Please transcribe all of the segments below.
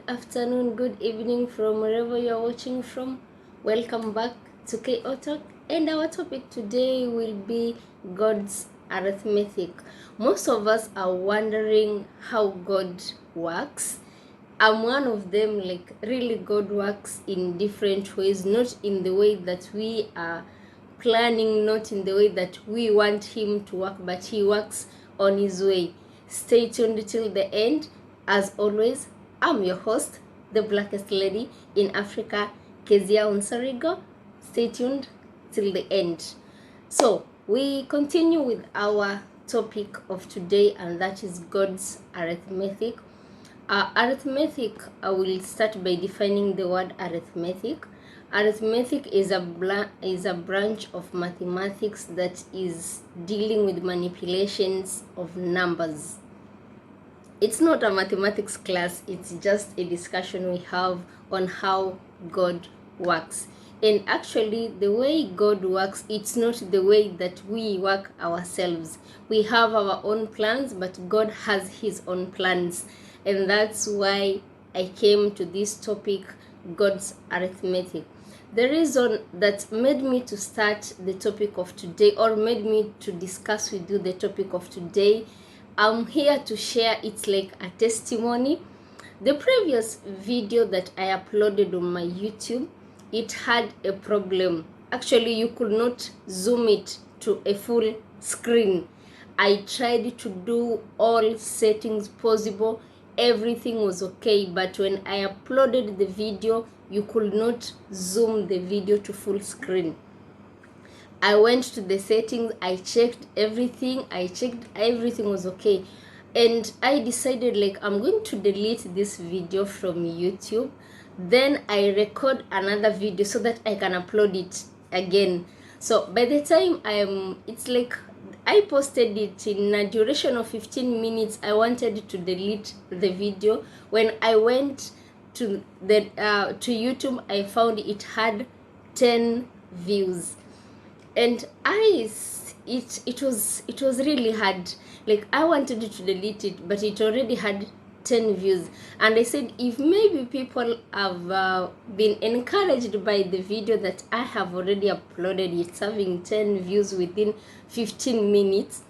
afternoon, good evening from wherever you're watching from. Welcome back to KO Talk, and our topic today will be God's arithmetic. Most of us are wondering how God works. I'm one of them. Like, really, God works in different ways, not in the way that we are planning, not in the way that we want him to work, but he works on his way. Stay tuned till the end. As always, I'm your host, the blackest lady in Africa, Kezia Unsarigo. Stay tuned till the end. So we continue with our topic of today, and that is God's arithmetic. Arithmetic, I will start by defining the word arithmetic. Arithmetic is a branch of mathematics that is dealing with manipulations of numbers. It's not a mathematics class, it's just a discussion we have on how God works. And actually, the way God works, it's not the way that we work ourselves. We have our own plans, but God has his own plans. And that's why I came to this topic, God's arithmetic. The reason that made me to start the topic of today, or made me to discuss with you the topic of today, I'm here to share. It's like a testimony. The previous video that I uploaded on my YouTube, it had a problem. Actually, you could not zoom it to a full screen. I tried to do all settings possible. Everything was okay, but when I uploaded the video, you could not zoom the video to full screen. I went to the settings, I checked everything was okay, and I decided, like, I'm going to delete this video from YouTube, then I record another video so that I can upload it again. So by the time it's like I posted it in a duration of 15 minutes. I wanted to delete the video. When I went to the to YouTube, I found it had 10 views, and it was really hard. Like, I wanted to delete it, but it already had 10 views, and I said, if maybe people have been encouraged by the video that I have already uploaded, it's having 10 views within 15 minutes,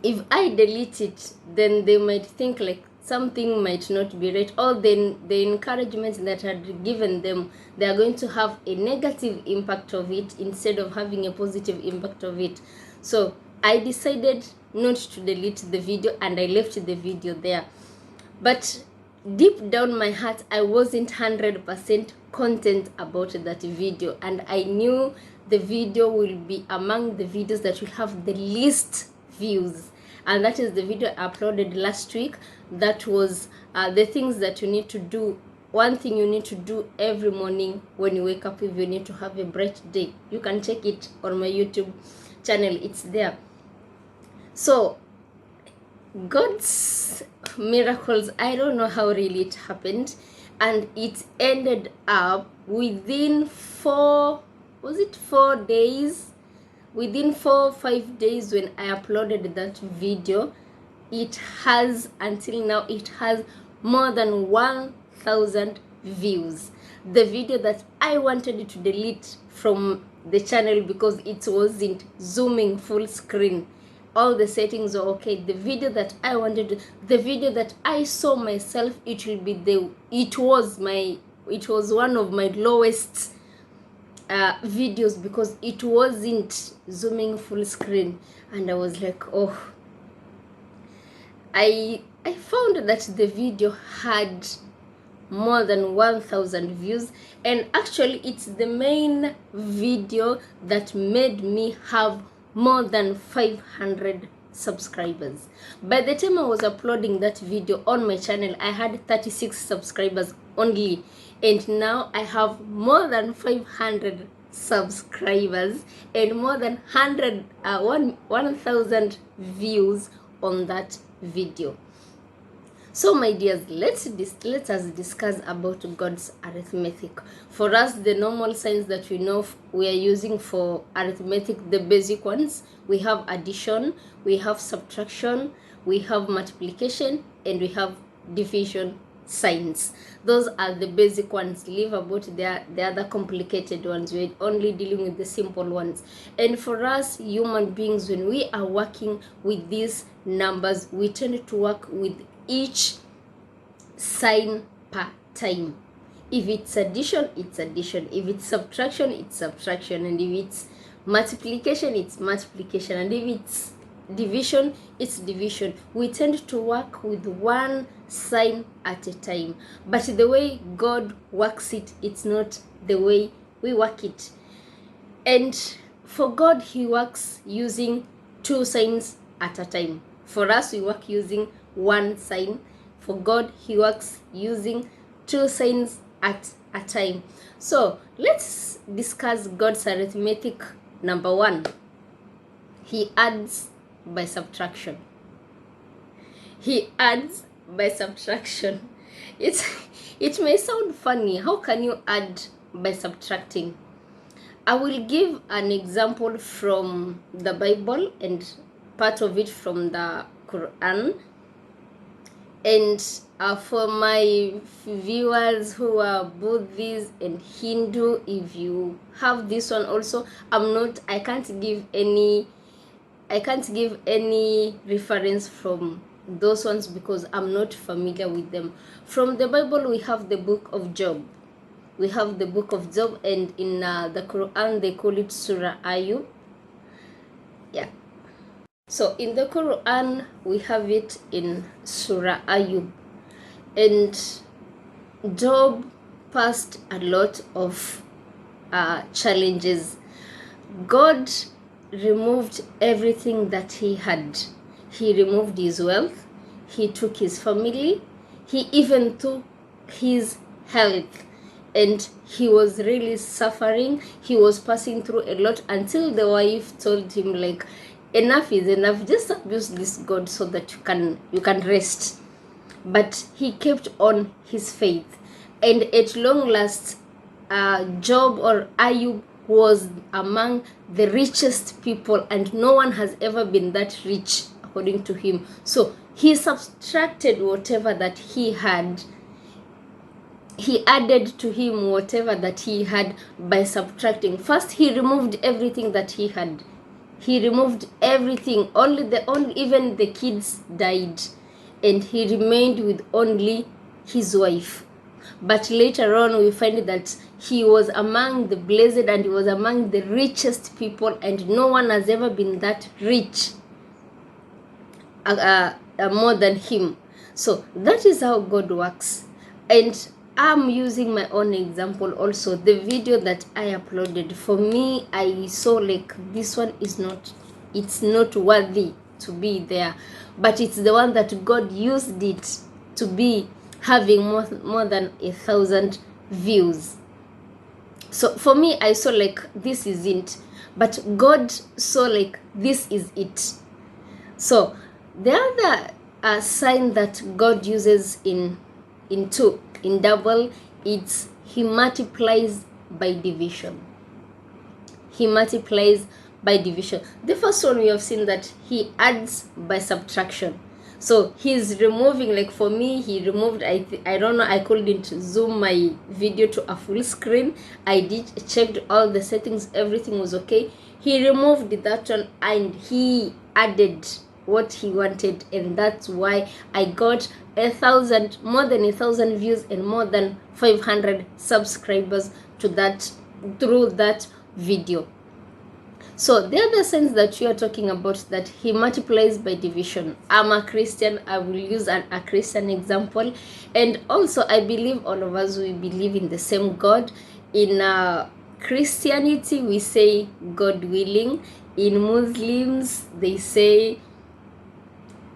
if I delete it, then they might think like something might not be right, or then the encouragement that I had given them, they are going to have a negative impact of it instead of having a positive impact of it. So I decided not to delete the video, and I left the video there. But deep down my heart, I wasn't 100% content about that video, and I knew the video will be among the videos that will have the least views, and that is the video I uploaded last week. That was the things that you need to do. One thing you need to do every morning when you wake up, if you need to have a bright day. You can check it on my YouTube channel, it's there. So God's miracles, I don't know how really it happened, and it ended up within 4 days, within 4 or 5 days when I uploaded that video. It has, until now, it has more than 1,000 views. The video that I wanted to delete from the channel because it wasn't zooming full screen, all the settings are okay. The video that I wanted, the video that I saw myself, it was one of my lowest videos because it wasn't zooming full screen. And I was like, oh, I found that the video had more than 1,000 views, and actually it's the main video that made me have more than 500 subscribers. By the time I was uploading that video on my channel, I had 36 subscribers only, and now I have more than 500 subscribers and more than 1,000 views on that video. So my dears, let us discuss about God's arithmetic. For us, the normal signs that we know we are using for arithmetic, the basic ones, we have addition, we have subtraction, we have multiplication, and we have division signs. Those are the basic ones. Leave about the other complicated ones. We're only dealing with the simple ones. And for us human beings, when we are working with these numbers, we tend to work with each sign per time. If it's addition, it's addition. If it's subtraction, it's subtraction. And if it's multiplication, it's multiplication. And if it's division, it's division. We tend to work with one sign at a time. But the way God works it, it's not the way we work it. And for God, he works using two signs at a time. For us, we work using one sign. For God, he works using two signs at a time. So let's discuss God's arithmetic. Number one, he adds by subtraction. He adds by subtraction. It may sound funny. How can you add by subtracting? I will give an example from the Bible and part of it from the Quran. And for my viewers who are Buddhist and Hindu, if you have this one also, I can't give any reference from those ones because I'm not familiar with them. From the Bible, we have the book of Job. We have the book of Job, and in the Quran, they call it Surah Ayub. Yeah. So in the Quran, we have it in Surah Ayub. And Job passed a lot of challenges. God removed everything that he had. He removed his wealth. He took his family. He even took his health. And he was really suffering. He was passing through a lot until the wife told him, like, enough is enough. Just abuse this God so that you can rest. But he kept on his faith. And at long last, Job or Ayub was among the richest people, and no one has ever been that rich according to him. So he subtracted whatever that he had. He added to him whatever that he had by subtracting. First, he removed everything that he had. He removed everything. Even the kids died, and he remained with only his wife. But later on, we find that he was among the blessed and he was among the richest people, and no one has ever been that rich more than him. So that is how God works. And I'm using my own example also. The video that I uploaded, for me, I saw like this one it's not worthy to be there, but it's the one that God used it to be having more than 1,000 views. So for me, I saw like this is it, but God saw like this is it. So the other sign that God uses in double, it's he multiplies by division. He multiplies by division. The first one, we have seen that he adds by subtraction. So he's removing, like for me, he removed, I don't know, I couldn't zoom my video to a full screen. I checked all the settings, everything was okay. He removed that one and he added what he wanted, and that's why I got more than 1,000 views and more than 500 subscribers through that video. So the other sense that you are talking about, that he multiplies by division. I'm a Christian. I will use a Christian example. And also I believe all of us, we believe in the same God. In Christianity, we say God willing. In Muslims, they say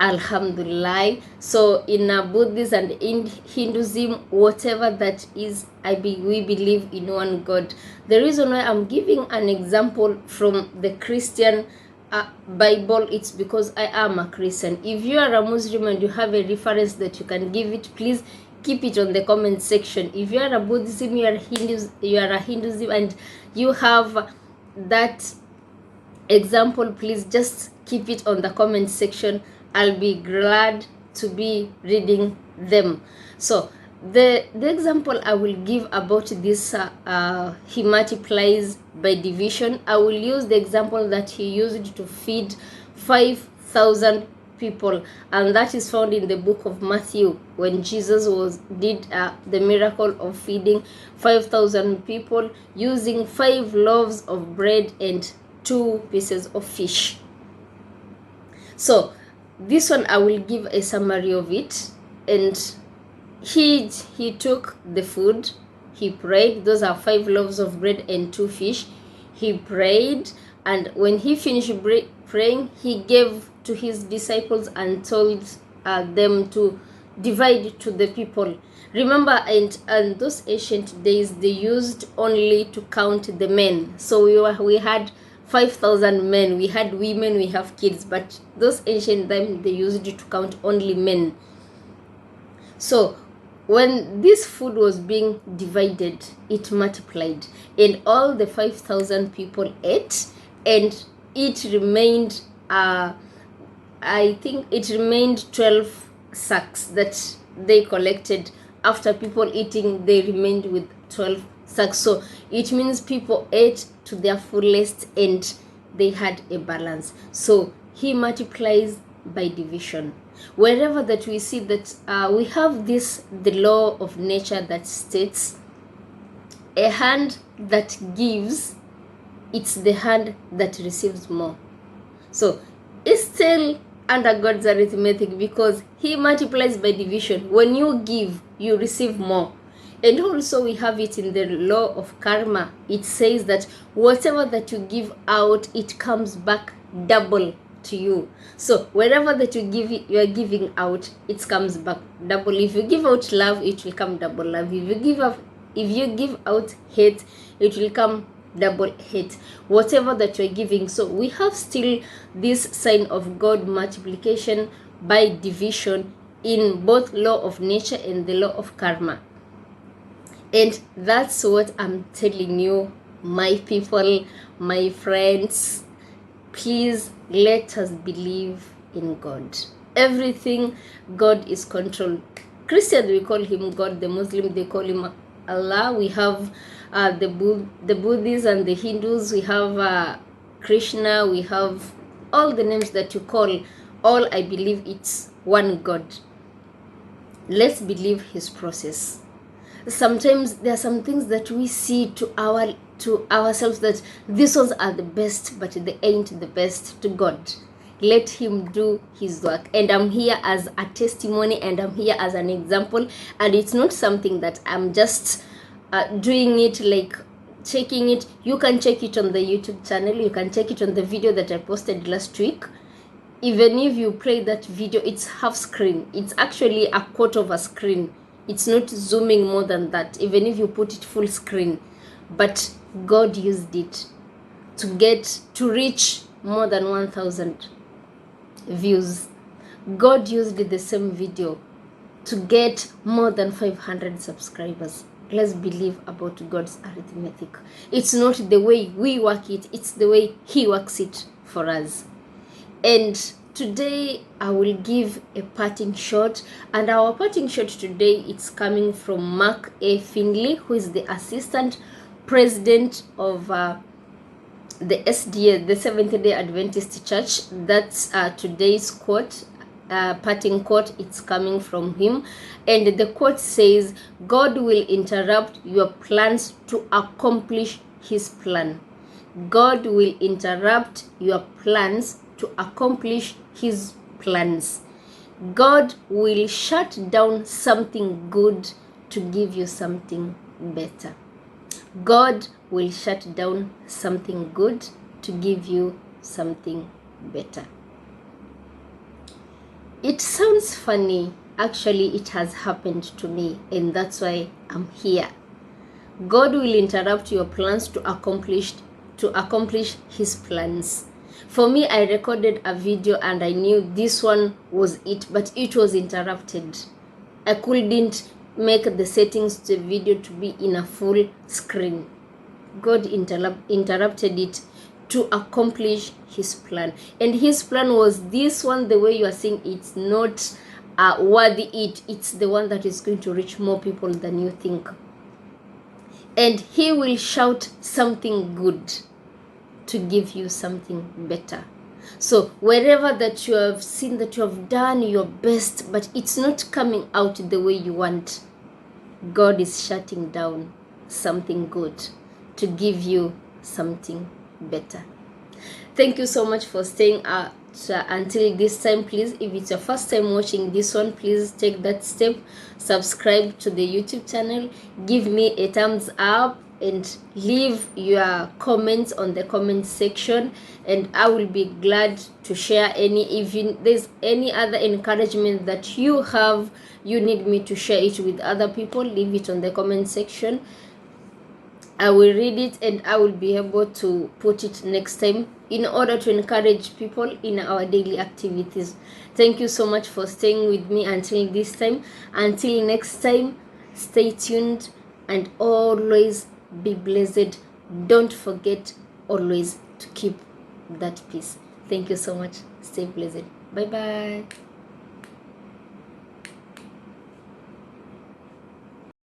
Alhamdulillah. So in Buddhism and in Hinduism, whatever that is, we believe in one God. The reason why I'm giving an example from the Christian Bible, it's because I am a Christian. If you are a Muslim and you have a reference that you can give it, please keep it on the comment section. If you are a Buddhism, you are a Hinduism, and you have that example, please just keep it on the comment section. I'll be glad to be reading them. So The example I will give about this he multiplies by division, I will use the example that he used to feed 5,000 people, and that is found in the book of Matthew, when Jesus did the miracle of feeding 5,000 people using 5 loaves of bread and 2 pieces of fish. So this one I will give a summary of it. And he took the food, he prayed. Those are 5 loaves of bread and 2 fish. He prayed, and when he finished praying, he gave to his disciples and told them to divide to the people. Remember, and those ancient days, they used only to count the men. So we had 5,000 men, we had women, we have kids, but those ancient times, they used to count only men. So when this food was being divided, it multiplied, and all the 5,000 people ate, and it remained I think it remained 12 sacks that they collected. After people eating, they remained with 12 sacks. So it means people ate to their fullest and they had a balance. So he multiplies by division. Wherever that we see that we have the law of nature that states a hand that gives, it's the hand that receives more. So it's still under God's arithmetic, because he multiplies by division. When you give, you receive more. And also we have it in the law of karma. It says that whatever that you give out, it comes back double to you. So wherever that you are giving out, it comes back double. If you give out love, it will come double love. If you give out hate, it will come double hate. Whatever that you're giving. So we have still this sign of God multiplication by division in both law of nature and the law of karma. And that's what I'm telling you, my people, my friends. Please let us believe in God. Everything, God is controlled. Christians, we call him God. The Muslim, they call him Allah. We have the Buddhists and the Hindus. We have Krishna. We have all the names that you call. All, I believe it's one God. Let's believe his process. Sometimes there are some things that we see to ourselves that these ones are the best, but they ain't the best to God. Let him do his work. And I'm here as a testimony, and I'm here as an example. And it's not something that I'm just doing it like checking it. You can check it on the YouTube channel. You can check it on the video that I posted last week. Even if you play that video, it's half screen. It's actually a quarter of a screen. It's not zooming more than that, even if you put it full screen. But God used it to reach more than 1,000 views. God used the same video to get more than 500 subscribers. Let's believe about God's arithmetic. It's not the way we work it, it's the way he works it for us. And today I will give a parting shot, and our parting shot today, it's coming from Mark A. Finley, who is the assistant president of the SDA, the Seventh-day Adventist Church. That's today's quote, parting quote. It's coming from him, and the quote says, God will interrupt your plans to accomplish his plan. God will interrupt your plans to accomplish his plans. God will shut down something good to give you something better. God will shut down something good to give you something better. It sounds funny. Actually, it has happened to me, and that's why I'm here. God will interrupt your plans to accomplish his plans. For me, I recorded a video and I knew this one was it, but it was interrupted. I couldn't make the settings to the video to be in a full screen. God interrupted it to accomplish his plan. And his plan was this one, the way you are seeing, it's not worthy it, it's the one that is going to reach more people than you think. And he will shout something good to give you something better. So wherever that you have seen that you have done your best, but it's not coming out the way you want, God is shutting down something good to give you something better. Thank you so much for staying until this time. Please, if it's your first time watching this one, please take that step, subscribe to the YouTube channel, give me a thumbs up, and leave your comments on the comment section, and I will be glad to share any. If there's any other encouragement that you have, you need me to share it with other people, leave it on the comment section. I will read it and I will be able to put it next time in order to encourage people in our daily activities. Thank you so much for staying with me until this time. Until next time, stay tuned and always be blessed. Don't forget always to keep that peace. Thank you so much. Stay blessed. Bye bye.